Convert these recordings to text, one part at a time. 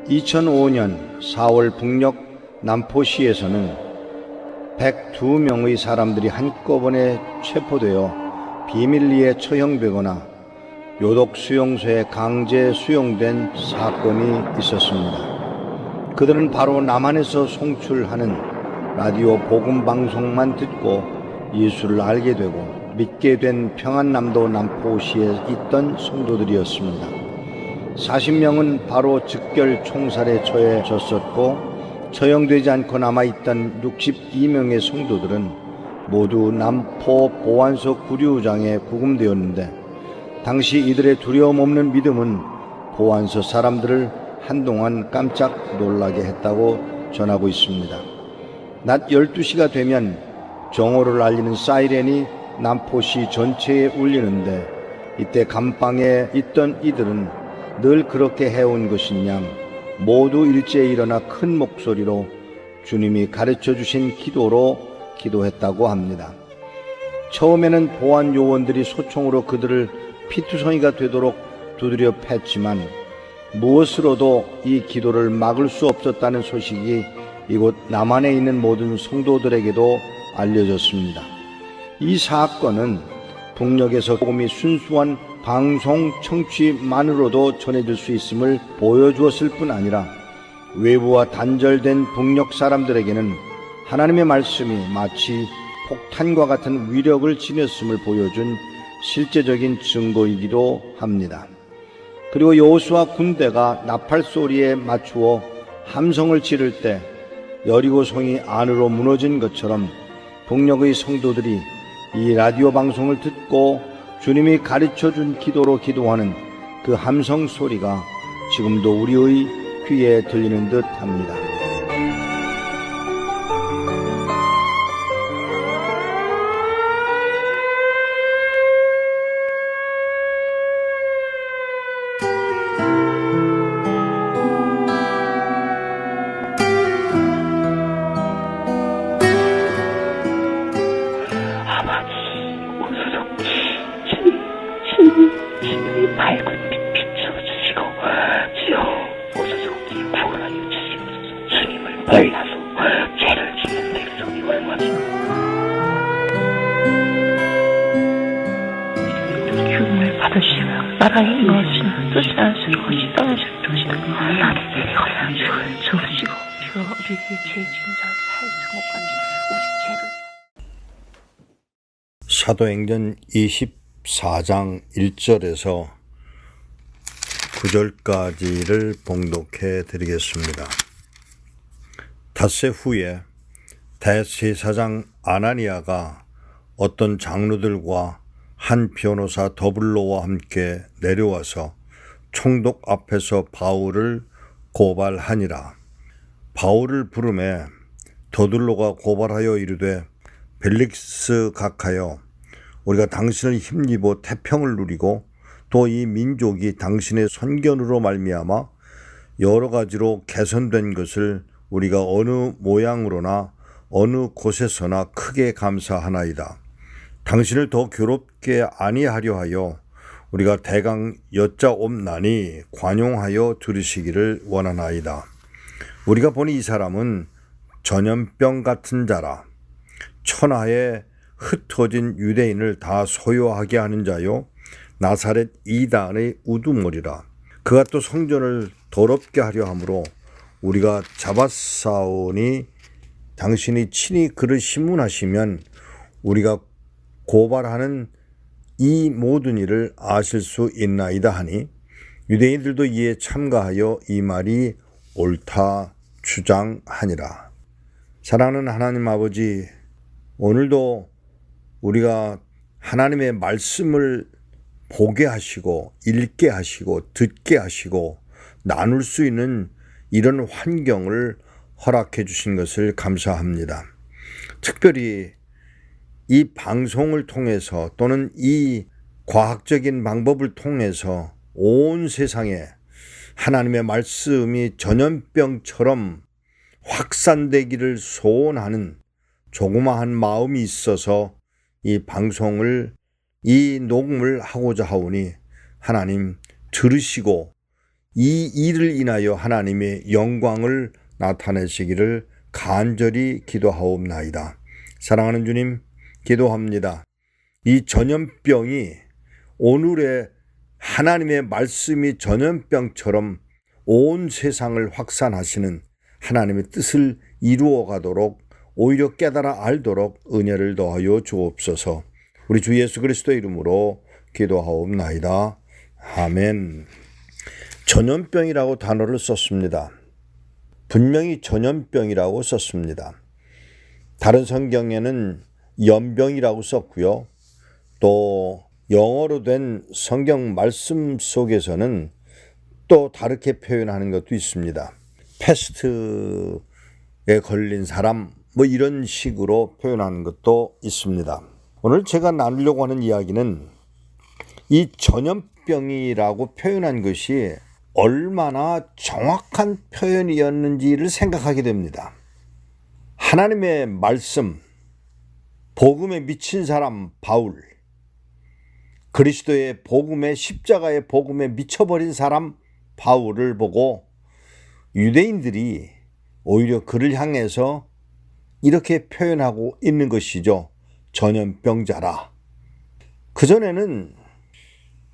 2005년 4월 북녘 남포시에서는 102명의 사람들이 한꺼번에 체포되어 비밀리에 처형되거나 요독 수용소에 강제 수용된 사건이 있었습니다. 그들은 바로 남한에서 송출하는 라디오 복음방송만 듣고 예수를 알게 되고 믿게 된 평안남도 남포시에 있던 성도들이었습니다. 40명은 바로 즉결 총살에 처해졌었고 처형되지 않고 남아있던 62명의 성도들은 모두 남포 보안소 구류장에 구금되었는데 당시 이들의 두려움 없는 믿음은 보안소 사람들을 한동안 깜짝 놀라게 했다고 전하고 있습니다. 낮 12시가 되면 정오를 알리는 사이렌이 남포시 전체에 울리는데 이때 감방에 있던 이들은 늘 그렇게 해온 것인 양 모두 일제히 일어나 큰 목소리로 주님이 가르쳐 주신 기도로 기도했다고 합니다. 처음에는 보안 요원들이 소총으로 그들을 피투성이가 되도록 두드려 팼지만 무엇으로도 이 기도를 막을 수 없었다는 소식이 이곳 남한에 있는 모든 성도들에게도 알려졌습니다. 이 사건은 북녘에서 복음이 순수한 방송 청취만으로도 전해질 수 있음을 보여주었을 뿐 아니라 외부와 단절된 북녘 사람들에게는 하나님의 말씀이 마치 폭탄과 같은 위력을 지녔음을 보여준 실제적인 증거이기도 합니다. 그리고 여호수아 군대가 나팔 소리에 맞추어 함성을 지를 때 여리고성이 안으로 무너진 것처럼 북녘의 성도들이 이 라디오 방송을 듣고 주님이 가르쳐준 기도로 기도하는 그 함성 소리가 지금도 우리의 귀에 들리는 듯 합니다. 주님이 밝은 빛 비춰주시고 주여 오소서 구원하여 주시옵소서. 주님을 몰라서 죄를 짓는 백성이 얼마나 기쁨을 받으시며 나라의 이것은 뜻이 않으신 것이 떠나실 것이다. 나를 내려가야 주옵시고 주여 우리에게 죄진자 살승업까지 우리 죄를 사도행전 24장 1절에서 9절까지를 봉독해 드리겠습니다. 닷새 후에 대제사장 아나니아가 어떤 장로들과 한 변호사 더블로와 함께 내려와서 총독 앞에서 바울을 고발하니라. 바울을 부르매 더둘로가 고발하여 이르되 벨릭스 각하여 우리가 당신을 힘입어 태평을 누리고 또 이 민족이 당신의 선견으로 말미암아 여러 가지로 개선된 것을 우리가 어느 모양으로나 어느 곳에서나 크게 감사하나이다. 당신을 더 괴롭게 아니하려 하여 우리가 대강 여짜옵나니 관용하여 들으시기를 원하나이다. 우리가 보니 이 사람은 전염병 같은 자라. 천하에 흩어진 유대인을 다 소요하게 하는 자요 나사렛 이단의 우두머리라. 그가 또 성전을 더럽게 하려 함으로 우리가 잡았사오니 당신이 친히 그를 심문하시면 우리가 고발하는 이 모든 일을 아실 수 있나이다 하니 유대인들도 이에 참가하여 이 말이 옳다 주장하니라. 사랑하는 하나님 아버지, 오늘도 우리가 하나님의 말씀을 보게 하시고 읽게 하시고 듣게 하시고 나눌 수 있는 이런 환경을 허락해 주신 것을 감사합니다. 특별히 이 방송을 통해서 또는 이 과학적인 방법을 통해서 온 세상에 하나님의 말씀이 전염병처럼 확산되기를 소원하는 조그마한 마음이 있어서 이 방송을 이 녹음을 하고자 하오니 하나님 들으시고 이 일을 인하여 하나님의 영광을 나타내시기를 간절히 기도하옵나이다. 사랑하는 주님, 기도합니다. 이 전염병이 오늘의 하나님의 말씀이 전염병처럼 온 세상을 확산하시는 하나님의 뜻을 이루어 가도록 오히려 깨달아 알도록 은혜를 더하여 주옵소서. 우리 주 예수 그리스도의 이름으로 기도하옵나이다. 아멘. 전염병이라고 단어를 썼습니다. 분명히 전염병이라고 썼습니다. 다른 성경에는 연병이라고 썼고요. 또 영어로 된 성경 말씀 속에서는 또 다르게 표현하는 것도 있습니다. 패스트에 걸린 사람 뭐 이런 식으로 표현하는 것도 있습니다. 오늘 제가 나누려고 하는 이야기는 이 전염병이라고 표현한 것이 얼마나 정확한 표현이었는지를 생각하게 됩니다. 하나님의 말씀, 복음에 미친 사람 바울, 그리스도의 복음에 십자가의 복음에 미쳐버린 사람 바울을 보고 유대인들이 오히려 그를 향해서 이렇게 표현하고 있는 것이죠. 전염병자라. 그전에는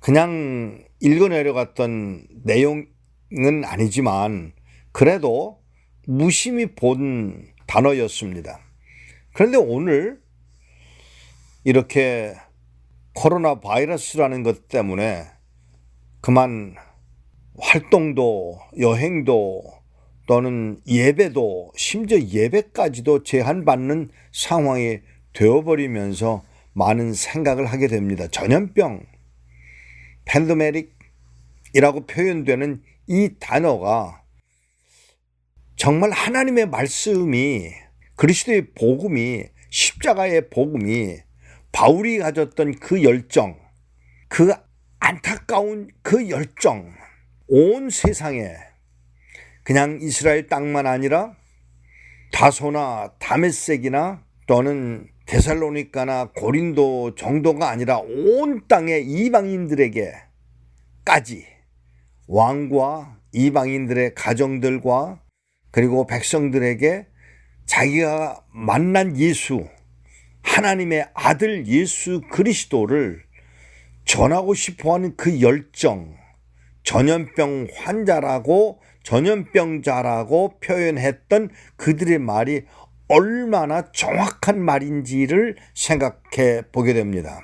그냥 읽어내려갔던 내용은 아니지만 그래도 무심히 본 단어였습니다. 그런데 오늘 이렇게 코로나 바이러스라는 것 때문에 그만 활동도 여행도 또는 예배도 심지어 예배까지도 제한받는 상황이 되어버리면서 많은 생각을 하게 됩니다. 전염병, 팬데믹이라고 표현되는 이 단어가 정말 하나님의 말씀이 그리스도의 복음이 십자가의 복음이 바울이 가졌던 그 열정, 그 안타까운 그 열정, 온 세상에 그냥 이스라엘 땅만 아니라 다소나 다메섹이나 또는 데살로니가나 고린도 정도가 아니라 온 땅의 이방인들에게까지 왕과 이방인들의 가정들과 그리고 백성들에게 자기가 만난 예수, 하나님의 아들 예수 그리스도를 전하고 싶어하는 그 열정, 전염병 환자라고 전염병자라고 표현했던 그들의 말이 얼마나 정확한 말인지를 생각해 보게 됩니다.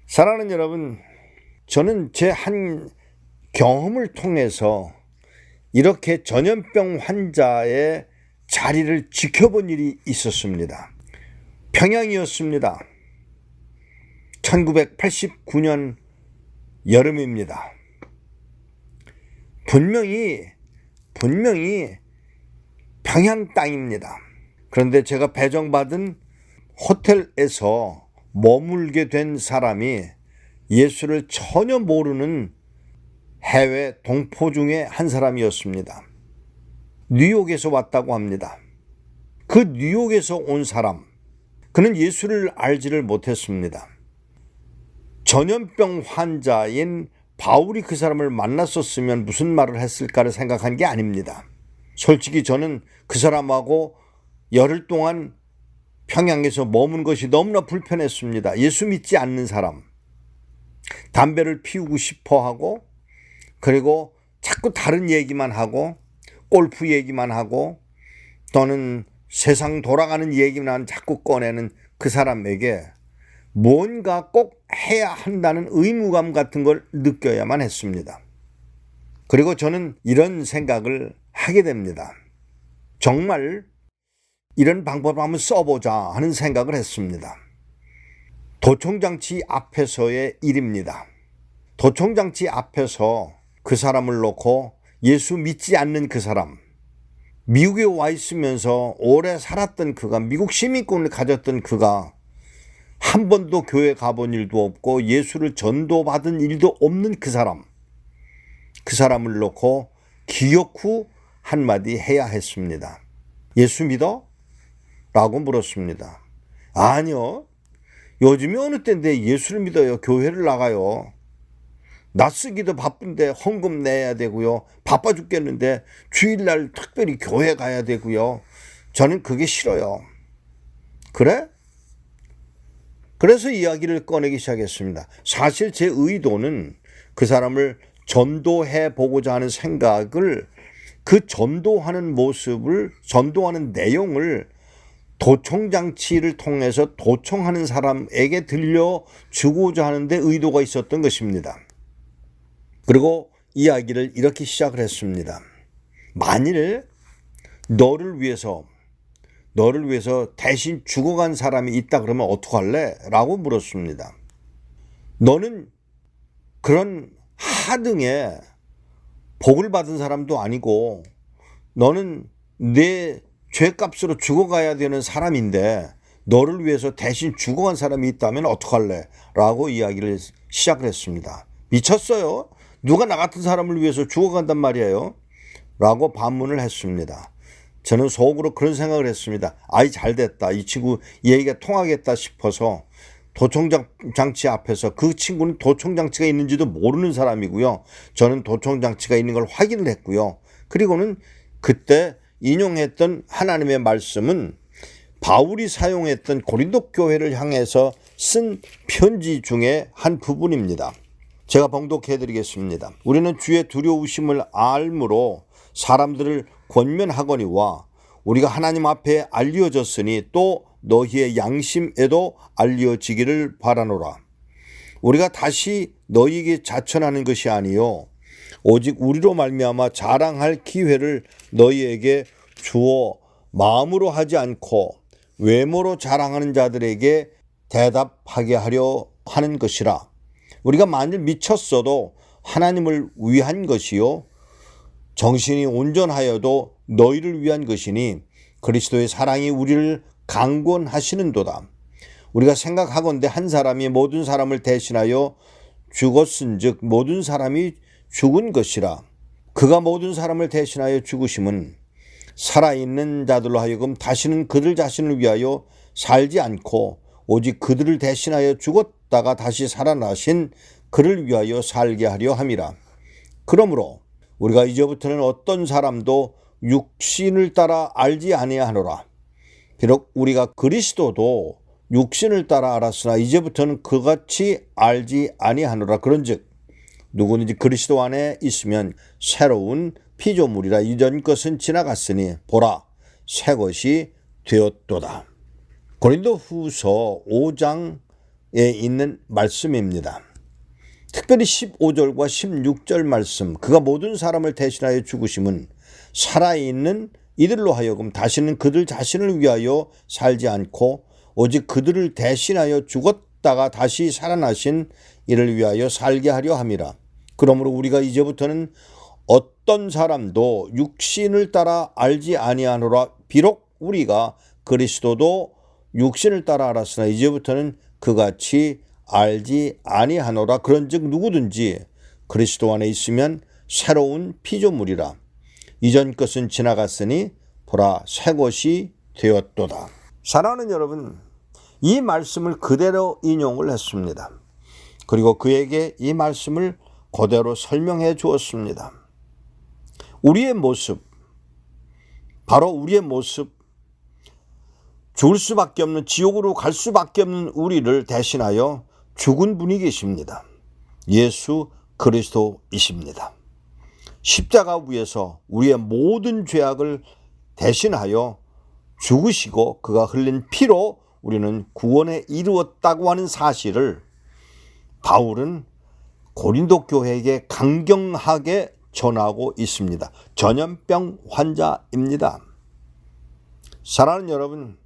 사랑하는 여러분, 저는 제 한 경험을 통해서 이렇게 전염병 환자의 자리를 지켜본 일이 있었습니다. 평양이었습니다. 1989년 여름입니다. 분명히 평양 땅입니다. 그런데 제가 배정받은 호텔에서 머물게 된 사람이 예수를 전혀 모르는 해외 동포 중에 한 사람이었습니다. 뉴욕에서 왔다고 합니다. 그 뉴욕에서 온 사람, 그는 예수를 알지를 못했습니다. 전염병 환자인 바울이 그 사람을 만났었으면 무슨 말을 했을까를 생각한 게 아닙니다. 솔직히 저는 그 사람하고 열흘 동안 평양에서 머문 것이 너무나 불편했습니다. 예수 믿지 않는 사람, 담배를 피우고 싶어 하고 그리고 자꾸 다른 얘기만 하고 골프 얘기만 하고 또는 세상 돌아가는 얘기만 자꾸 꺼내는 그 사람에게 뭔가 꼭 해야 한다는 의무감 같은 걸 느껴야만 했습니다. 그리고 저는 이런 생각을 하게 됩니다. 정말 이런 방법을 한번 써보자 하는 생각을 했습니다. 도청장치 앞에서의 일입니다. 도청장치 앞에서 그 사람을 놓고 예수 믿지 않는 그 사람, 미국에 와 있으면서 오래 살았던 그가, 미국 시민권을 가졌던 그가 한 번도 교회 가본 일도 없고 예수를 전도받은 일도 없는 그 사람을 놓고 기억 후 한마디 해야 했습니다. 예수 믿어? 라고 물었습니다. 아니요. 요즘에 어느 때인데 예수를 믿어요. 교회를 나가요. 나 쓰기도 바쁜데 헌금 내야 되고요. 바빠 죽겠는데 주일날 특별히 교회 가야 되고요. 저는 그게 싫어요. 그래? 그래서 이야기를 꺼내기 시작했습니다. 사실 제 의도는 그 사람을 전도해 보고자 하는 생각을, 그 전도하는 모습을, 전도하는 내용을 도청장치를 통해서 도청하는 사람에게 들려주고자 하는데 의도가 있었던 것입니다. 그리고 이야기를 이렇게 시작을 했습니다. 만일 너를 위해서 대신 죽어간 사람이 있다 그러면 어떡할래? 라고 물었습니다. 너는 그런 하등에 복을 받은 사람도 아니고 너는 내 죄값으로 죽어가야 되는 사람인데 너를 위해서 대신 죽어간 사람이 있다면 어떡할래? 라고 이야기를 시작을 했습니다. 미쳤어요? 누가 나 같은 사람을 위해서 죽어간단 말이에요? 라고 반문을 했습니다. 저는 속으로 그런 생각을 했습니다. 아이 잘됐다. 이 친구 이 얘기가 통하겠다 싶어서 도청장치 앞에서, 그 친구는 도청장치가 있는지도 모르는 사람이고요. 저는 도청장치가 있는 걸 확인을 했고요. 그리고는 그때 인용했던 하나님의 말씀은 바울이 사용했던 고린도 교회를 향해서 쓴 편지 중에 한 부분입니다. 제가 봉독해 드리겠습니다. 우리는 주의 두려우심을 알므로 사람들을 권면하거니와 우리가 하나님 앞에 알려졌으니 또 너희의 양심에도 알려지기를 바라노라. 우리가 다시 너희에게 자천하는 것이 아니요 오직 우리로 말미암아 자랑할 기회를 너희에게 주어 마음으로 하지 않고 외모로 자랑하는 자들에게 대답하게 하려 하는 것이라. 우리가 만일 미쳤어도 하나님을 위한 것이요 정신이 온전하여도 너희를 위한 것이니 그리스도의 사랑이 우리를 강권하시는도다. 우리가 생각하건대 한 사람이 모든 사람을 대신하여 죽었은즉 모든 사람이 죽은 것이라. 그가 모든 사람을 대신하여 죽으심은 살아있는 자들로 하여금 다시는 그들 자신을 위하여 살지 않고 오직 그들을 대신하여 죽었다가 다시 살아나신 그를 위하여 살게 하려 함이라. 그러므로 우리가 이제부터는 어떤 사람도 육신을 따라 알지 아니하노라. 비록 우리가 그리스도도 육신을 따라 알았으나 이제부터는 그같이 알지 아니하노라. 그런즉 누구든지 그리스도 안에 있으면 새로운 피조물이라. 이전 것은 지나갔으니 보라 새 것이 되었도다. 고린도후서 5장에 있는 말씀입니다. 특별히 15절과 16절 말씀, 그가 모든 사람을 대신하여 죽으심은 살아있는 이들로 하여금 다시는 그들 자신을 위하여 살지 않고 오직 그들을 대신하여 죽었다가 다시 살아나신 이를 위하여 살게 하려 함이라. 그러므로 우리가 이제부터는 어떤 사람도 육신을 따라 알지 아니하노라. 비록 우리가 그리스도도 육신을 따라 알았으나 이제부터는 그같이 알지 아니하노라. 그런즉 누구든지 그리스도 안에 있으면 새로운 피조물이라. 이전 것은 지나갔으니 보라 새 것이 되었도다. 사랑하는 여러분, 이 말씀을 그대로 인용을 했습니다. 그리고 그에게 이 말씀을 그대로 설명해 주었습니다. 우리의 모습, 바로 우리의 모습, 죽을 수밖에 없는, 지옥으로 갈 수밖에 없는 우리를 대신하여 죽은 분이 계십니다. 예수 그리스도이십니다. 십자가 위에서 우리의 모든 죄악을 대신하여 죽으시고 그가 흘린 피로 우리는 구원에 이루었다고 하는 사실을 바울은 고린도 교회에게 강경하게 전하고 있습니다. 전염병 환자입니다. 사랑하는 여러분,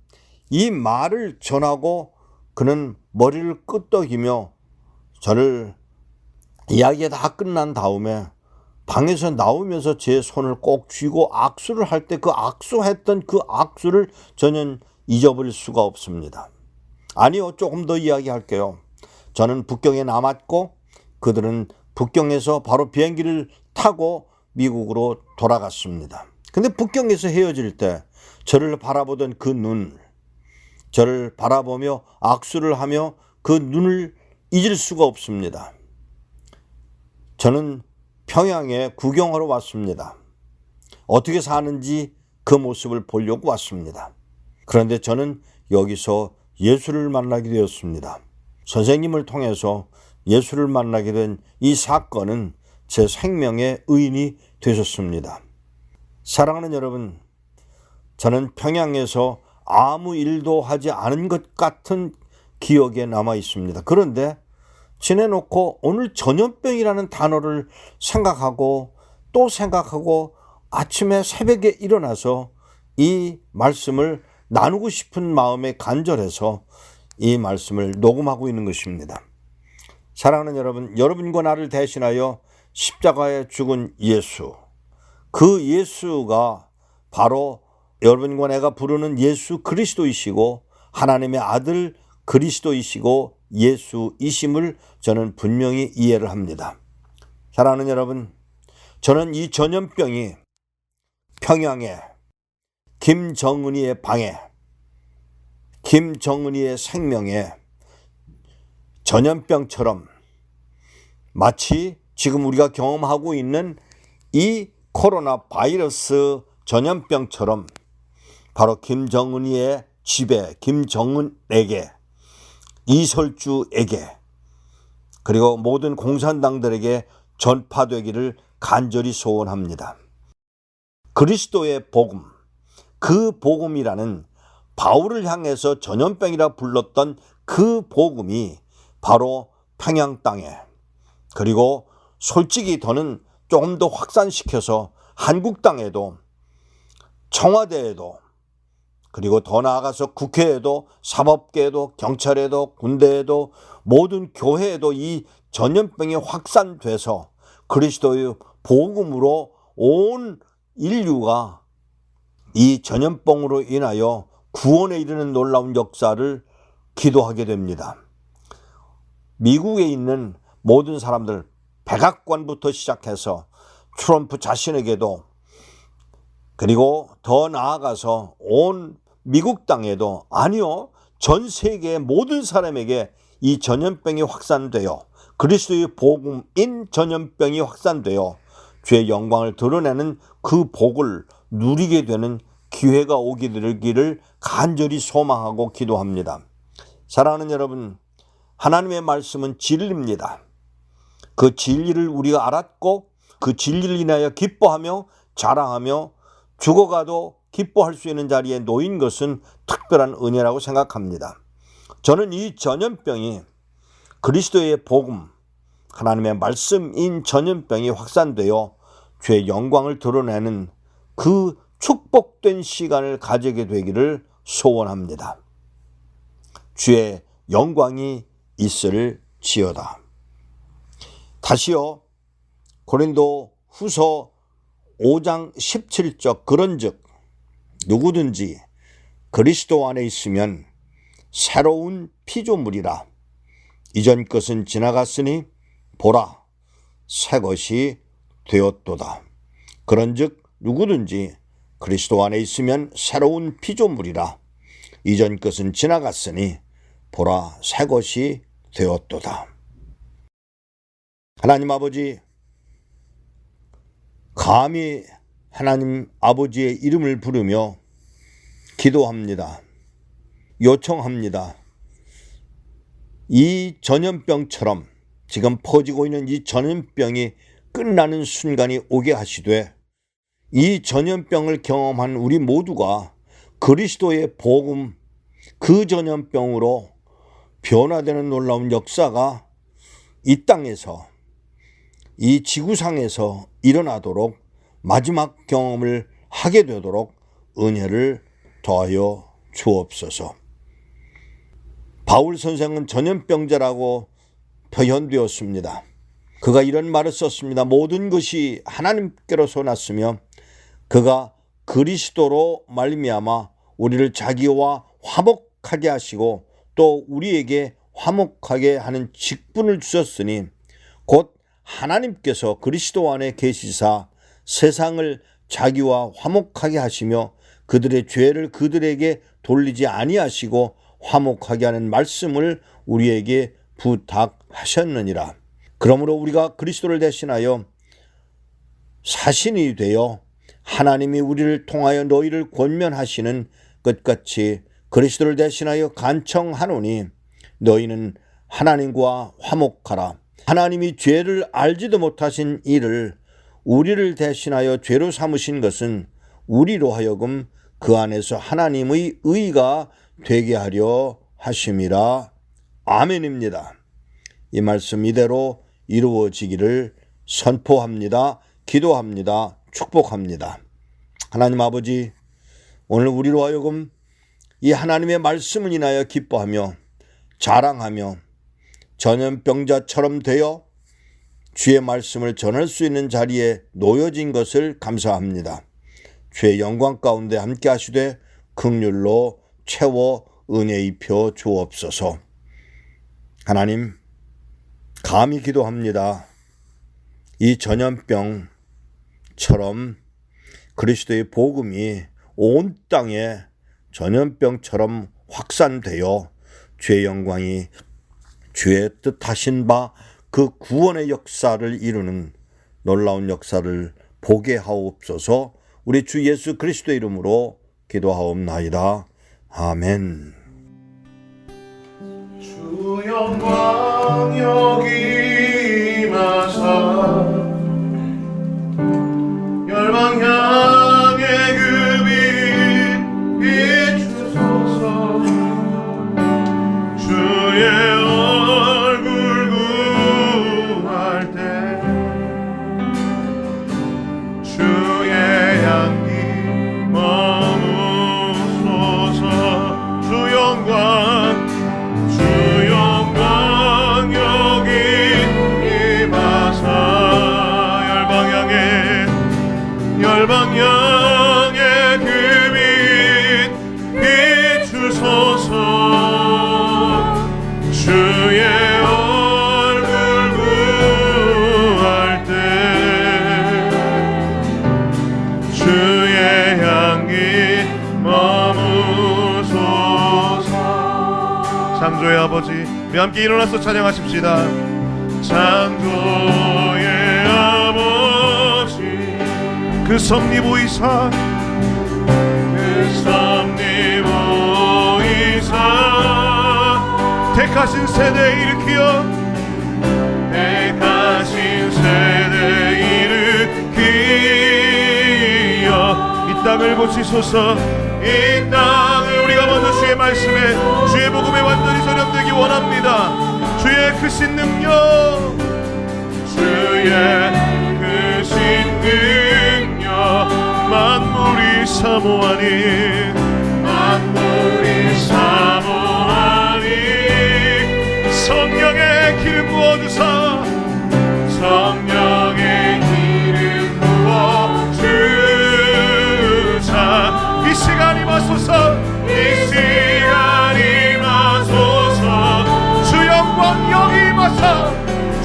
이 말을 전하고 그는 머리를 끄덕이며 저를 이야기가 다 끝난 다음에 방에서 나오면서 제 손을 꼭 쥐고 악수를 할 때 그 악수했던 그 악수를 저는 잊어버릴 수가 없습니다. 아니요, 조금 더 이야기할게요. 저는 북경에 남았고 그들은 북경에서 바로 비행기를 타고 미국으로 돌아갔습니다. 근데 북경에서 헤어질 때 저를 바라보던 그 눈, 저를 바라보며 악수를 하며 그 눈을 잊을 수가 없습니다. 저는 평양에 구경하러 왔습니다. 어떻게 사는지 그 모습을 보려고 왔습니다. 그런데 저는 여기서 예수를 만나게 되었습니다. 선생님을 통해서 예수를 만나게 된 이 사건은 제 생명의 의인이 되셨습니다. 사랑하는 여러분, 저는 평양에서 아무 일도 하지 않은 것 같은 기억에 남아 있습니다. 그런데 지내놓고 오늘 전염병이라는 단어를 생각하고 또 생각하고 아침에 새벽에 일어나서 이 말씀을 나누고 싶은 마음에 간절해서 이 말씀을 녹음하고 있는 것입니다. 사랑하는 여러분, 여러분과 나를 대신하여 십자가에 죽은 예수, 그 예수가 바로 여러분과 내가 부르는 예수 그리스도이시고 하나님의 아들 그리스도이시고 예수이심을 저는 분명히 이해를 합니다. 사랑하는 여러분, 저는 이 전염병이 평양에 김정은이의 방에 김정은이의 생명에 전염병처럼 마치 지금 우리가 경험하고 있는 이 코로나 바이러스 전염병처럼 바로 김정은이의 집에 김정은에게 이설주에게 그리고 모든 공산당들에게 전파되기를 간절히 소원합니다. 그리스도의 복음, 그 복음이라는 바울을 향해서 전염병이라 불렀던 그 복음이 바로 평양 땅에 그리고 솔직히 더는 조금 더 확산시켜서 한국 땅에도 청와대에도 그리고 더 나아가서 국회에도 사법계에도 경찰에도 군대에도 모든 교회에도 이 전염병이 확산돼서 그리스도의 복음으로 온 인류가 이 전염병으로 인하여 구원에 이르는 놀라운 역사를 기도하게 됩니다. 미국에 있는 모든 사람들, 백악관부터 시작해서 트럼프 자신에게도 그리고 더 나아가서 온 미국 땅에도 아니요, 전 세계의 모든 사람에게 이 전염병이 확산되어 그리스도의 복음인 전염병이 확산되어 주의 영광을 드러내는 그 복을 누리게 되는 기회가 오게 되기를 간절히 소망하고 기도합니다. 사랑하는 여러분, 하나님의 말씀은 진리입니다. 그 진리를 우리가 알았고 그 진리를 인하여 기뻐하며 자랑하며 죽어가도 기뻐할 수 있는 자리에 놓인 것은 특별한 은혜라고 생각합니다. 저는 이 전염병이 그리스도의 복음, 하나님의 말씀인 전염병이 확산되어 주의 영광을 드러내는 그 축복된 시간을 가지게 되기를 소원합니다. 주의 영광이 있을지어다. 다시요, 고린도 후서 5장 17절 그런즉 누구든지 그리스도 안에 있으면 새로운 피조물이라. 이전 것은 지나갔으니 보라 새 것이 되었도다. 그런즉 누구든지 그리스도 안에 있으면 새로운 피조물이라. 이전 것은 지나갔으니 보라 새 것이 되었도다. 하나님 아버지, 감히 하나님 아버지의 이름을 부르며 기도합니다. 요청합니다. 이 전염병처럼 지금 퍼지고 있는 이 전염병이 끝나는 순간이 오게 하시되 이 전염병을 경험한 우리 모두가 그리스도의 복음, 그 전염병으로 변화되는 놀라운 역사가 이 땅에서 이 지구상에서 일어나도록 마지막 경험을 하게 되도록 은혜를 더하여 주옵소서. 바울 선생은 전염병자라고 표현되었습니다. 그가 이런 말을 썼습니다. 모든 것이 하나님께로서 났으며 그가 그리스도로 말미암아 우리를 자기와 화목하게 하시고 또 우리에게 화목하게 하는 직분을 주셨으니 곧 하나님께서 그리스도 안에 계시사 세상을 자기와 화목하게 하시며 그들의 죄를 그들에게 돌리지 아니하시고 화목하게 하는 말씀을 우리에게 부탁하셨느니라. 그러므로 우리가 그리스도를 대신하여 사신이 되어 하나님이 우리를 통하여 너희를 권면하시는 것같이 그리스도를 대신하여 간청하노니 너희는 하나님과 화목하라. 하나님이 죄를 알지도 못하신 이를 우리를 대신하여 죄로 삼으신 것은 우리로 하여금 그 안에서 하나님의 의가 되게 하려 하심이라. 아멘입니다. 이 말씀 이대로 이루어지기를 선포합니다. 기도합니다. 축복합니다. 하나님 아버지, 오늘 우리로 하여금 이 하나님의 말씀을 인하여 기뻐하며 자랑하며 전염병자처럼 되어 주의 말씀을 전할 수 있는 자리에 놓여진 것을 감사합니다. 주의 영광 가운데 함께 하시되 긍휼로 채워 은혜 입혀 주옵소서. 하나님, 감히 기도합니다. 이 전염병처럼 그리스도의 복음이 온 땅에 전염병처럼 확산되어 주의 영광이 주의 뜻하신 바 그 구원의 역사를 이루는 놀라운 역사를 보게 하옵소서. 우리 주 예수 그리스도의 이름으로 기도하옵나이다. 아멘. 주 영광 여기 임하사 열방 향해 그 빛 비추소서. 주의 얼굴 구할 때 주의 향기 머무소서. 주 영광 여기 임하사 열방 향해 그 빛 비추소서. 주의 얼굴 구할 때 주의 향기 머무소서. 창조의 아버지, 우리 함께 일어나서 찬양하십시다. 창조의 아버지, 그 섭리 보이사 택하신 세대 일으키어 이 땅을 고치소서. 이 땅을 우리가 먼저 주의 말씀에 주의 복음에 완전히 전염되기 원합니다. 주의 크신 능력, 주의 크신 능력 만물이 사모하니 성령의 기름 부어주사 성령의 기름 부어주사. 이 시간 임하소서. 이 시간 임하소서. 주 영광 여기 임하사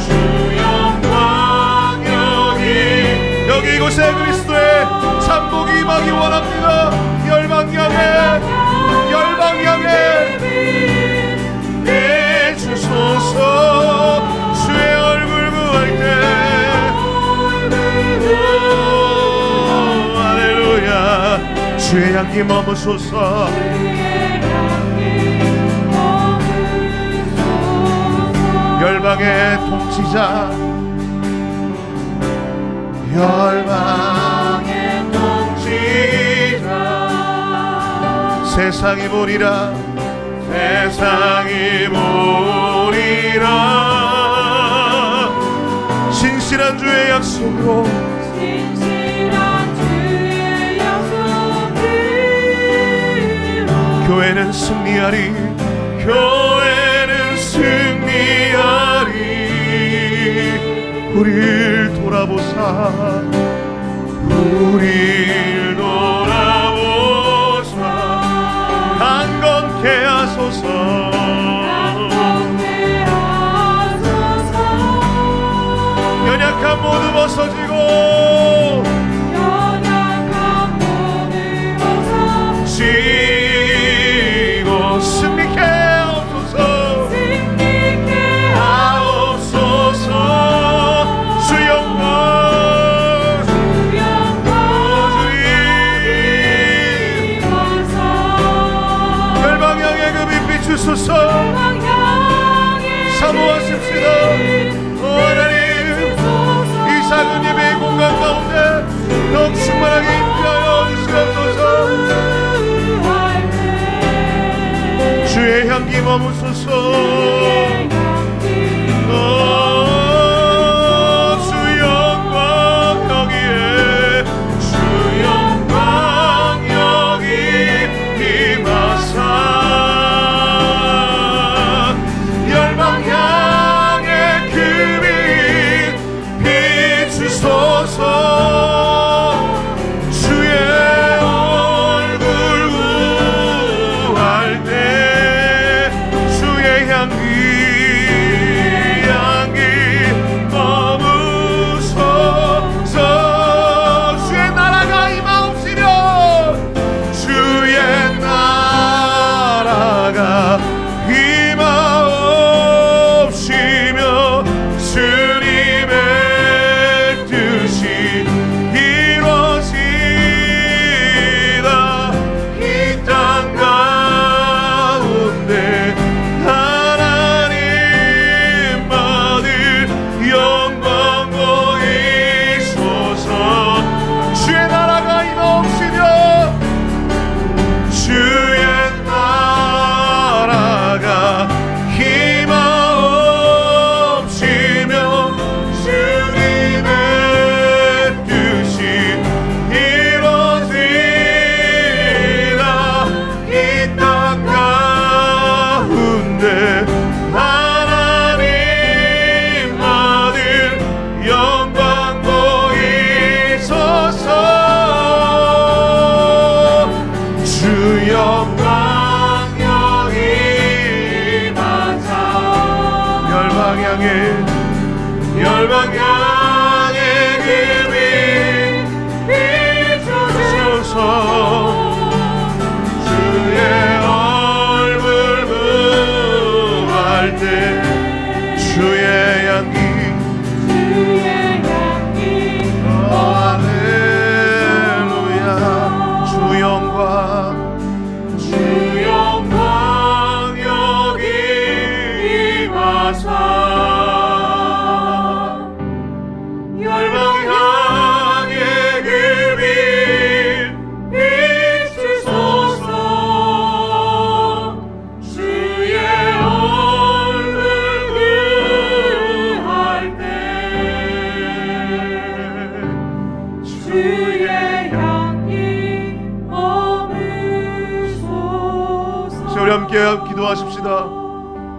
주 영광 여기 이곳에 그리스도의 참복이 임하기 원합니다. 열방 향해 주소서. 주의 얼굴 구할 때 할렐루야. 주의 향기 머무소서. 열방의 통치자, 열방의 통치자. 세상이 보리라, 세상이 보리라. 신실한 주의 약속으로 교회는 승리하리, 교회는 승리하리. 우릴 돌아보사, 우릴 돌아보사. 강건케 하소서. 연약한 모두 벗어지고 지고 승리케 하옵소서. 합시다. 하나님, 이 작은 예배의 공간 가운데 더욱 충만하게 임재하여 주시옵소서. 주의 향기 머무소서. 주 영광 여기에, 주 영광 여기 임하사 열방 향해 그 빛 비추소서. 주의 얼굴 구할 때 주의 향기 머무소서. 주의 나라가 임하옵시며, 주의 나라가 임하옵시며, 주님의 뜻이 이루어지다. 이 땅 가운데 하나님 받을 영광 보이소서. 주의 나라가 임하옵시며, 주의 나라가 임하옵시며, 주님의 뜻이 이루어지다. 이 땅 가운데 하나님 받을 영광 보이소서. 주 영광 여기 임하사 열방 향해 그 빛 비추소서. 주의 얼굴 구할 때 주의 향기 할렐루야. 주 영광 여기 임하사 열방 향해 그 빛 비추소서. 주의 얼굴 구할 때 주의 향기 머무소서. 우리 함께 기도하십시다.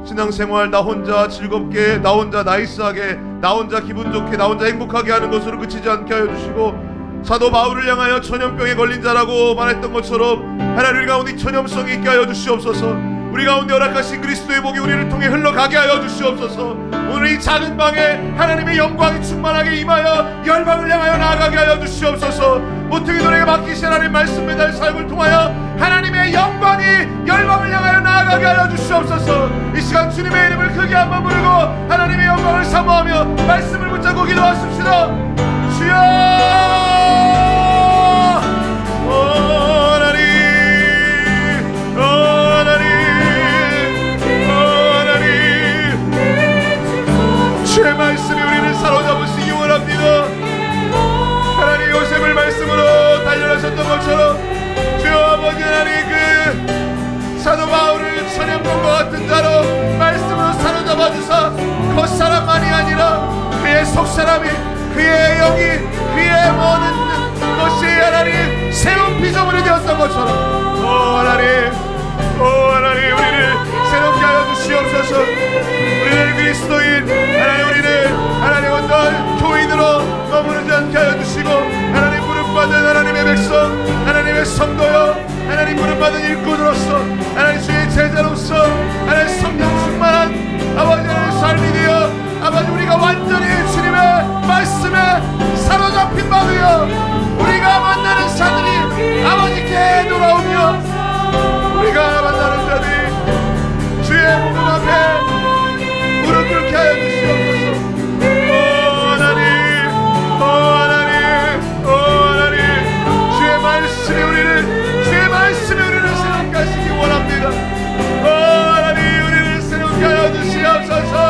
신앙생활 나 혼자 즐겁게, 나 혼자 나이스하게, 나 혼자 기분 좋게, 나 혼자 행복하게 하는 것으로 그치지 않게 하여 주시고, 사도 바울을 향하여 전염병에 걸린 자라고 말했던 것처럼 하나님, 우리 가운데 전염성이 있게 하여 주시옵소서. 우리 가운데 허락하신 그리스도의 복이 우리를 통해 흘러가게 하여 주시옵소서. 오늘 이 작은 방에 하나님의 영광이 충만하게 임하여 열방을 향하여 나아가게 하여 주시옵소서. 모퉁이 돌에게 맡기신 하나님 말씀 매달 사역을 통하여 하나님의 영광이 열방을 향하여 나아가게 하여 주시옵소서. 이 시간 주님의 이름을 크게 한번 부르고 하나님의 영광을 사모하며 말씀을 붙잡고 기도하십시다. 주여, 하나님, 주의 말씀이 우리를 사로잡으시기 원합니다. 하나님, 요셉을 말씀으로 단련하셨던 것처럼 주여 아버지 하나님, 그 사도 바울을 전염병과 같은 자로 말씀으로 사로잡아 주사 겉사람만이 아니라 그의 속사람이, 그의 영이, 그의 모든 것이 하나님 새로운 피조물이 되었던 것처럼 하나님, 우리를 새롭게 하여 주시옵소서. 우리를 그리스도인 하나님, 우리를 하나님 어떤 교인으로 머무르지 않게 하여 주시고, 하나님 부름받은 하나님의 백성, 하나님의 성도여, 하나님 부름받은 일꾼으로서, 하나님 주의 제자로서 하나님 성령 충만한 아버지 하나님의 삶이 되어 아버지 우리가 완전히 주님의 말씀에 사로잡힌 바 되어 우리가 만나는 자들이 아버지께 돌아오며, 우리가 만나는 자들이 주의 복음 앞에 무릎 꿇게 하여 주시옵소서. 하나님, 주의 말씀이 우리를 새롭게 하시기 원합니다. 하나님, 우리를 새롭게 하여 주시옵소서.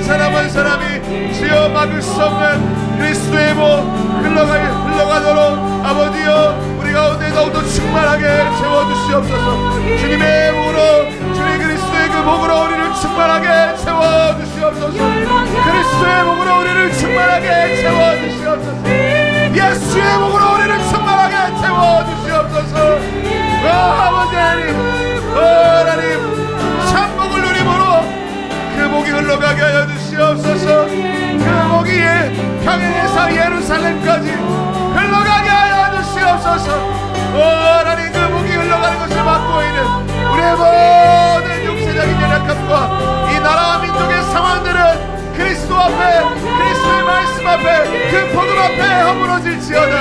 한 사람 한 사람이 주여 막을 수 없는 그리스도의 목 흘러가도록 아버지여 우리 가운데 더욱더 충만하게 채워주시옵소서. 주님의 목으로 주님 그리스도의 그 목으로 우리를 충만하게 채워주시옵소서. 그리스도의 목으로 우리를 충만하게 채워주시옵소서. 예수의 목으로 우리를 충만하게 채워주시옵소서. 아버지 하나님, 하나님 참복을 누림으로 그 목이 흘러가게 하여 주시옵소서. 그 목이 평양에서 예루살렘까지 흘러가게 하여 주시옵소서. 하나님 그 목이 흘러가는 것을 막고 있는 우리의 모든 육체적인 연약함과 이 나라와 민족의 상황들은 그리스도 앞에 그리스도의 말씀 앞에 그 복음 앞에 허물어질지어다.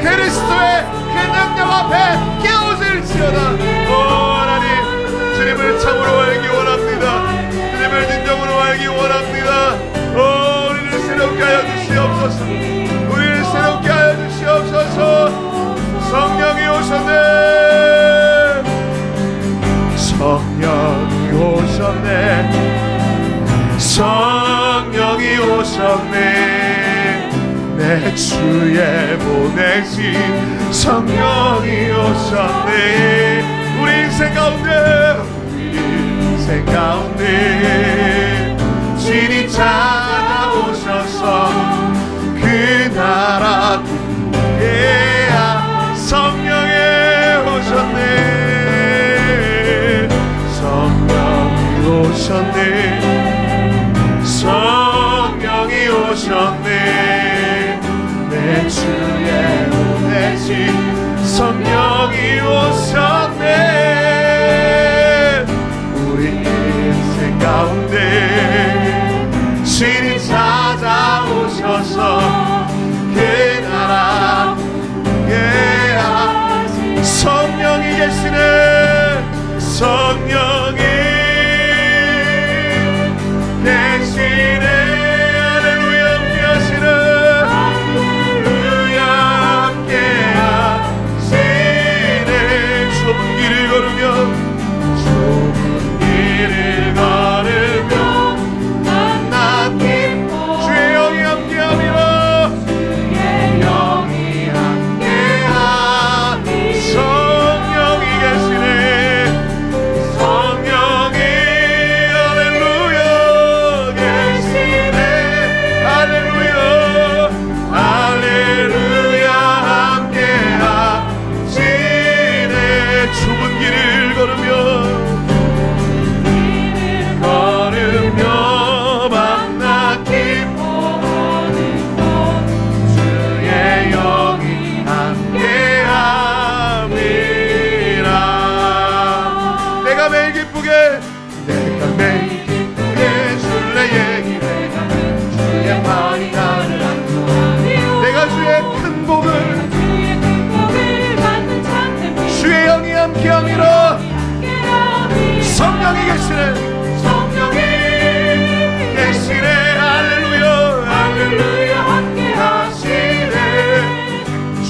그리스도의 그 능력 앞에 깨어질지어다. 하나님 주님을 참으로 알기 원합니다. 주님을 진정으로 알기 원합니다. 우리를 새롭게 하여 주시옵소서. 우리를 새롭게 하여 주시옵소서. 성령이 오셨네. 성령이 오셨네. 성령이 오셨네. 내 주에 보내신 성령이 오셨네. 우리 인생 가운데 인생 가운데 진이 찾아오셔서 그 나라 예야 성령에 오셨네. 성령이 오셨네. 성령이 오셨네. 내 주에 보내신 성령이 오셨네. 우리 인생 가운데 신이 찾아오셔서 그 나라 성령이 계시네. 성령이 계시네. 할렐루야 함께 하시네. 할렐루야 함께 하시네. 좁은 길을 걸으며 좁은 길을 걸으며 만나기 주의 영이 함께하리라. 주의 영이 함께하니 성령이 계시네. 성령이 할렐루야 계시네. 할렐루야 할렐루야 함께하시네. 좁은 길을 걸으며 만나기 주의 영이 함께함이라. 내가 매일 기쁘게 주의 얘기를 주의 말이 나를 안도하며 내가 주의 큰 복을 주의 영이 함께함이라. 성령이 계시네. 성령이 계시네. 할렐루야 할렐루야 함께하시네.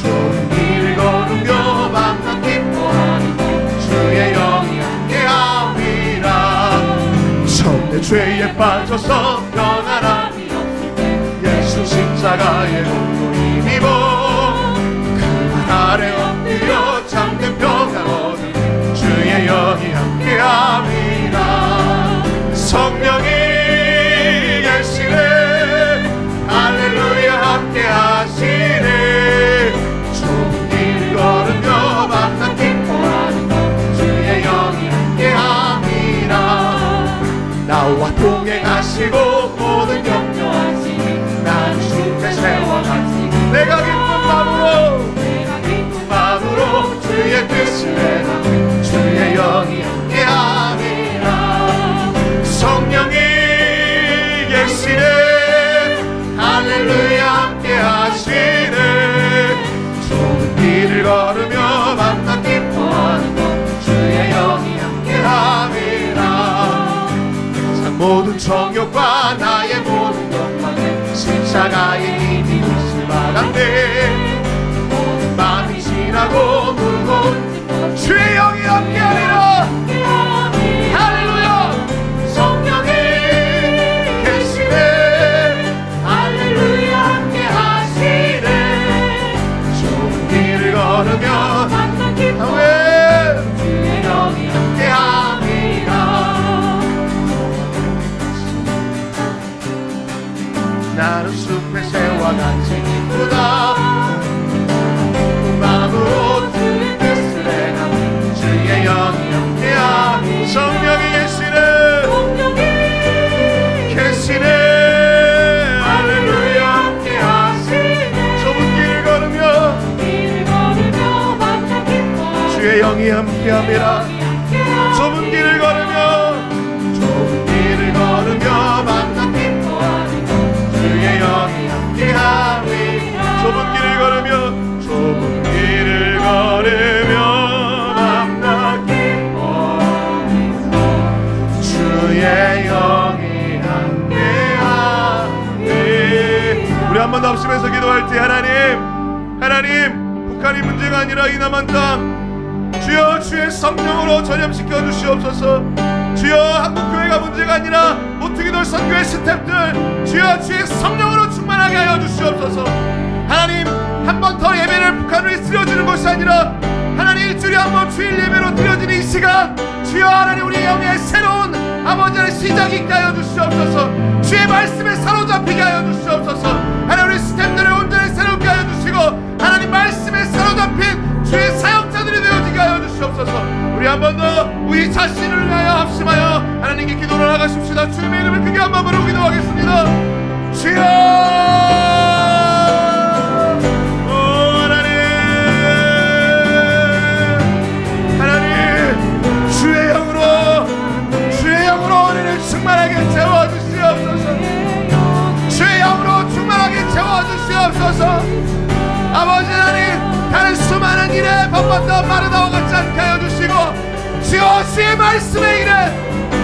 좋은 길을 걸으며 만나 기뻐하니 주의 영이 함께함이라. 처음에 죄에 빠져서 변화람이 없을 때 예수 십자가에 홀로 힘입어 그 말 아래 엎드려 잠든 평강 얻은 주의 영이 함께함이라. 성령이 계시네. 할렐루야 함께하시네. 좋은 길을 걸으며 만나 기뻐하는 주의 영이 함께함이라. 나와 동행하시고 모든 염려하시니 난 주께 세워가시니 내가 기쁜 마음으로 주의 뜻을 내라. 주의 영이 함께함이라. 성령이 계시네. 할렐루야 함께하시네. 좋은 길을 걸으며 만나 기뻐하는 것 주의 영이 함께함이라. 모든 정욕과 나의 모든 욕망에 십자가의 힘이 오실 바란데 모든 마음이 지나고 무거운 주의 영이 함께하리라. 할렐루야 성령이 계시네. 나는 숲의 새와 같이 기쁘다. 마음으로 들은 뜻을 행함 주의 영이 함께하니 성령이 계시네 할렐루야 함께하시네 좁은 길을 걸으며 주의 영이 함께함이라 좁은 길을 걸으며 만나 기뻐하니 주의 영이 함께함이 좁은 길을 걸으며 만나 기뻐하니 주의 영이 함께함이. 우리 한 번 더 합심해서 기도할 때 하나님 북한이 문제가 아니라 이 남한 땅 주여 주의 성령으로 전염시켜 주시옵소서. 주여 한국교회가 문제가 아니라 모퉁이돌 선교회 스태프들 주여 주의 성령으로 충만하게 하여 주시옵소서. 하나님 한 번 더 예배를 북한으로 드려주는 것이 아니라 하나님 일주일에 한 번 주일 예배로 드려지는 이 시간 주여 하나님 우리 영의 새로운 아버지의 시작이 있게 하여 주시옵소서. 주의 말씀에 사로잡히게 하여 주시옵소서. 하나님 우리 스태프들을 온전히 새롭게 하여 주시고 하나님 말씀에 사로잡힌 주의 사역자들이 되어지게 하여 주시옵소서. 우리 한 번 더 우리 자신을 위하여 합심하여 하나님께 기도를 나가십시다. 주님의 이름을 크게 한 번 부르고 기도하겠습니다. 주여 하나님 주의 영으로 우리를 충만하게 채워주시옵소서. 주의 영으로 충만하게 채워주시옵소서. 아버지 하나님 다른 수많은 일에 바빴다 마르다와 같지 않게 하여 주시고 주여 주의 말씀의 일에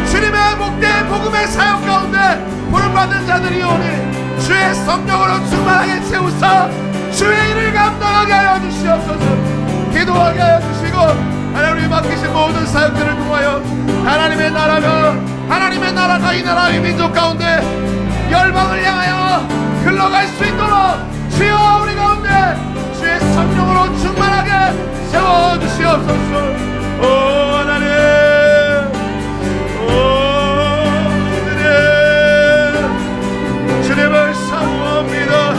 주님의 복된 복음의 사역 가운데 부름받은 자들이 오니 주의 성령으로 충만하게 채우사 주의 일을 감당하게 하여 주시옵소서. 기도하게 하여 주시고 하나님 맡기신 모든 사역들을 통하여 하나님의 나라가 이 나라의 민족 가운데 열방을 향하여 흘러갈 수 있도록 주여 우리 가운데 주의 성령으로 충만하게 세워주시옵소서. 오 하나님 주님을 사모합니다.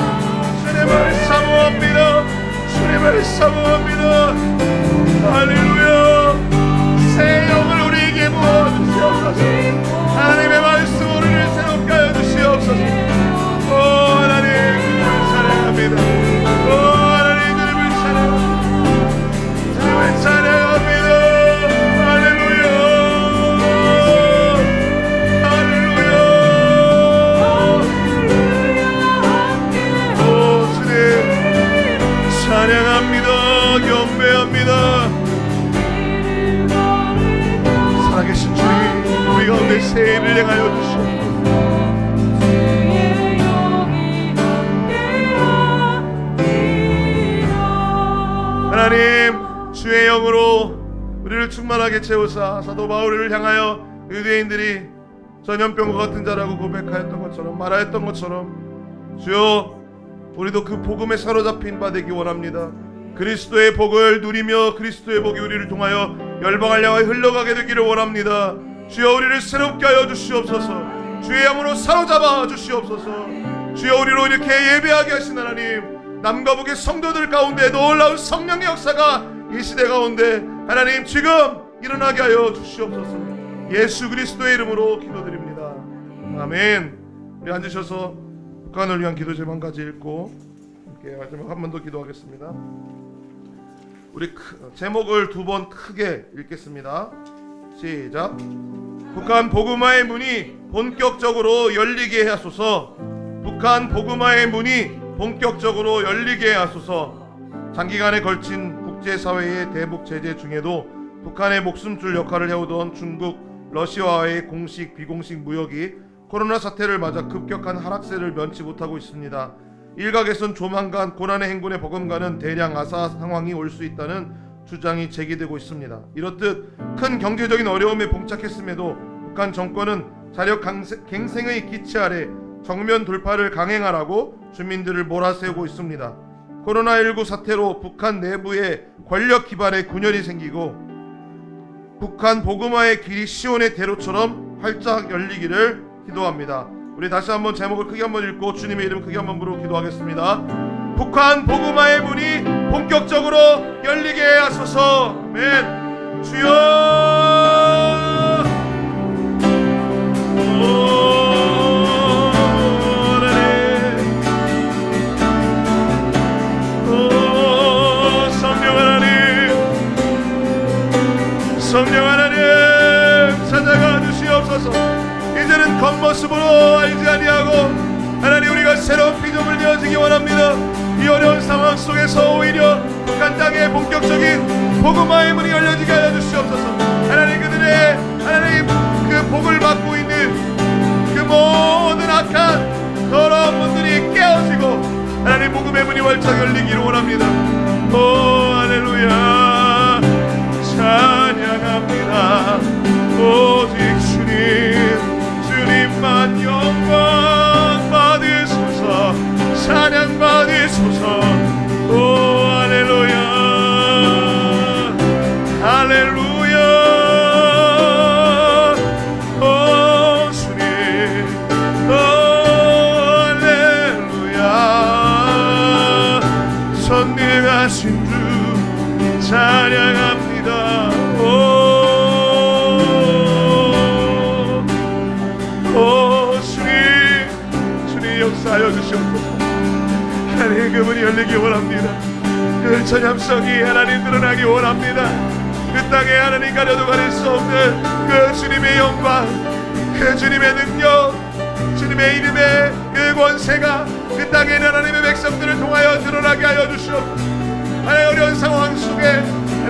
주님을 사모합니다. 할렐루야. 새 영을 우리에게 부어주시옵소서. 하나님의 말씀 우리를 새롭게 하여 주시옵소서. 오 하나님 주님을 찬양합니다. 오 하나님 주님을 찬양합니다. 할렐루야. 오 주님 찬양합니다. 경배합니다. 살아계신 주님 우리 가운데 새 일을 행하여 주시옵소서. 하나님 주의 영으로 우리를 충만하게 채우사 사도 바울을 향하여 유대인들이 전염병과 같은 자라고 고백하였던 것처럼 말하였던 것처럼 주여 우리도 그 복음에 사로잡힌 바 되기 원합니다. 그리스도의 복을 누리며 그리스도의 복이 우리를 통하여 열방을 향하여 흘러가게 되기를 원합니다. 주여 우리를 새롭게 하여 주시옵소서. 주의 영으로 사로잡아 주시옵소서. 주여 우리로 이렇게 예배하게 하신 하나님 남과 북의 성도들 가운데 놀라운 성령의 역사가 이 시대 가운데 하나님 지금 일어나게 하여 주시옵소서. 예수 그리스도의 이름으로 기도드립니다. 아멘. 우리 앉으셔서 북한을 위한 기도 제목 한 가지 읽고 함께 마지막 한 번 더 기도하겠습니다. 우리 제목을 두 번 크게 읽겠습니다. 시작. 북한 복음화의 문이 본격적으로 열리게 하소서. 북한 복음화의 문이 본격적으로 열리게 하소서. 장기간에 걸친 국제사회의 대북 제재 중에도 북한의 목숨줄 역할을 해오던 중국, 러시아와의 공식, 비공식 무역이 코로나 사태를 맞아 급격한 하락세를 면치 못하고 있습니다. 일각에선 조만간 고난의 행군에 버금가는 대량 아사 상황이 올 수 있다는 주장이 제기되고 있습니다. 이렇듯 큰 경제적인 어려움에 봉착했음에도 북한 정권은 자력 갱생의 기치 아래 정면 돌파를 강행하라고 주민들을 몰아세우고 있습니다. 코로나19 사태로 북한 내부에 권력 기반의 균열이 생기고 북한 복음화의 길이 시온의 대로처럼 활짝 열리기를 기도합니다. 우리 다시 한번 제목을 크게 한번 읽고 주님의 이름 크게 한번 부르고 기도하겠습니다. 북한 복음화의 문이 본격적으로 열리게 하소서. 아멘. 주여. 성령 하나님 찾아가 주시옵소서. 이제는 겉모습으로 알지 아니하고 하나님 우리가 새로운 피조물 되어지기 원합니다. 이 어려운 상황 속에서 오히려 북한 땅에 본격적인 복음화의 문이 열려지게 하여 주시옵소서. 하나님 그들의 하나님 그 복을 받고 있는 그 모든 악한 더러운 문들이 깨어지고 하나님 복음의 문이 활짝 열리기를 원합니다. 오 할렐루야 찬양합니다. 오직 주님만 영광 받으소서. 찬양 받으소서. 오 할렐루야 할렐루야. 오 주님 오 할렐루야. 선능하신 주 찬양합니다. 주님 역사하여 주시옵소서. 하나님 그분이 열리기 원합니다. 그 전향성이 하나님 드러나기 원합니다. 그 땅에 하나님 가려도 가릴 수 없는 그 주님의 영광, 그 주님의 능력, 주님의 이름의 그 권세가 그 땅에 있는 하나님의 백성들을 통하여 드러나게 하여 주시옵소서. 하나님 어려운 상황 속에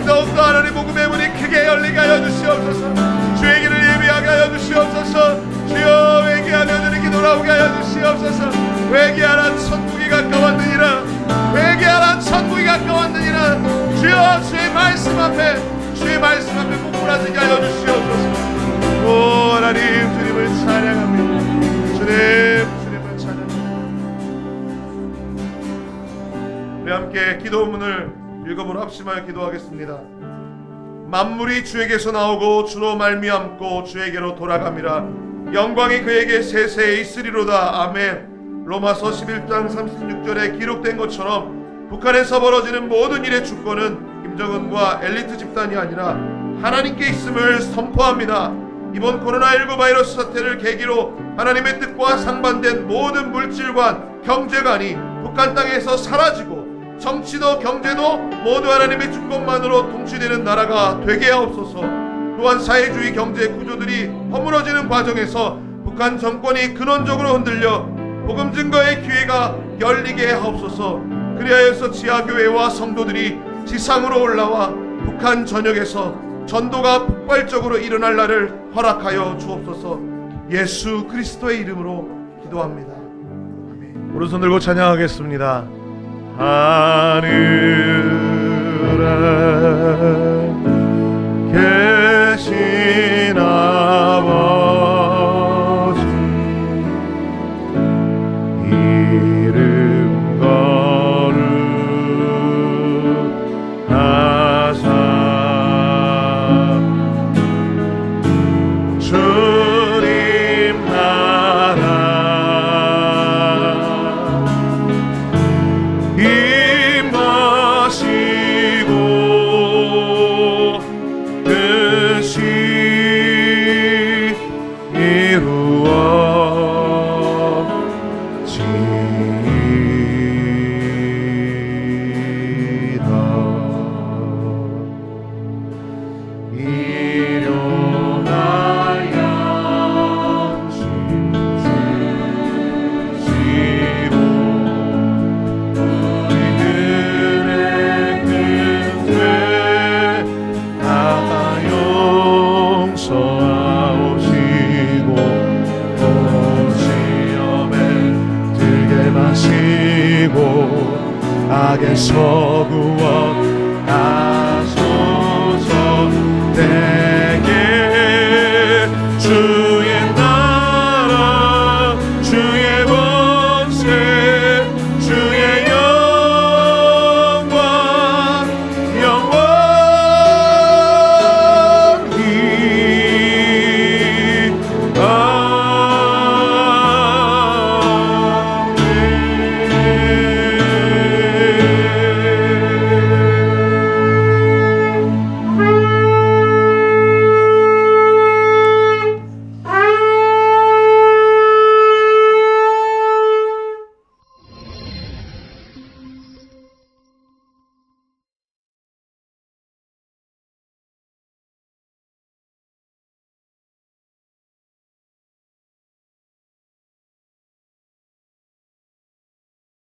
더욱더 하나님 복음의 문이 크게 열리게 하여 주시옵소서. 주의 길을 예비하게 하여 주시옵소서. 주여 회개하며 주님께 돌아오게 하여 주시옵소서. 회개하라 천국이 가까웠느니라. 회개하라 천국이 가까웠느니라. 주여 주의 말씀 앞에 목부라지게 하여 주시옵소서. 오 하나님 주님을 찬양합니다. 주님을 찬양합니다. 우리 함께 기도문을 읽어보러 합심하여 기도하겠습니다. 만물이 주에게서 나오고 주로 말미암고 주에게로 돌아감이라. 영광이 그에게 세세에 있으리로다. 아멘. 로마서 11장 36절에 기록된 것처럼 북한에서 벌어지는 모든 일의 주권은 김정은과 엘리트 집단이 아니라 하나님께 있음을 선포합니다. 이번 코로나19 바이러스 사태를 계기로 하나님의 뜻과 상반된 모든 물질관, 경제관이 북한 땅에서 사라지고 정치도 경제도 모두 하나님의 주권만으로 통치되는 나라가 되게 하옵소서. 또한 사회주의 경제 구조들이 허물어지는 과정에서 북한 정권이 근원적으로 흔들려 복음 증거의 기회가 열리게 하옵소서. 그리하여서 지하교회와 성도들이 지상으로 올라와 북한 전역에서 전도가 폭발적으로 일어날 날을 허락하여 주옵소서. 예수 그리스도의 이름으로 기도합니다. 아멘. 오른손 들고 찬양하겠습니다. 하늘에 계신 아버지 이름 거룩하사 주님 나라 임하시고 뜻이 악에서 구원하시고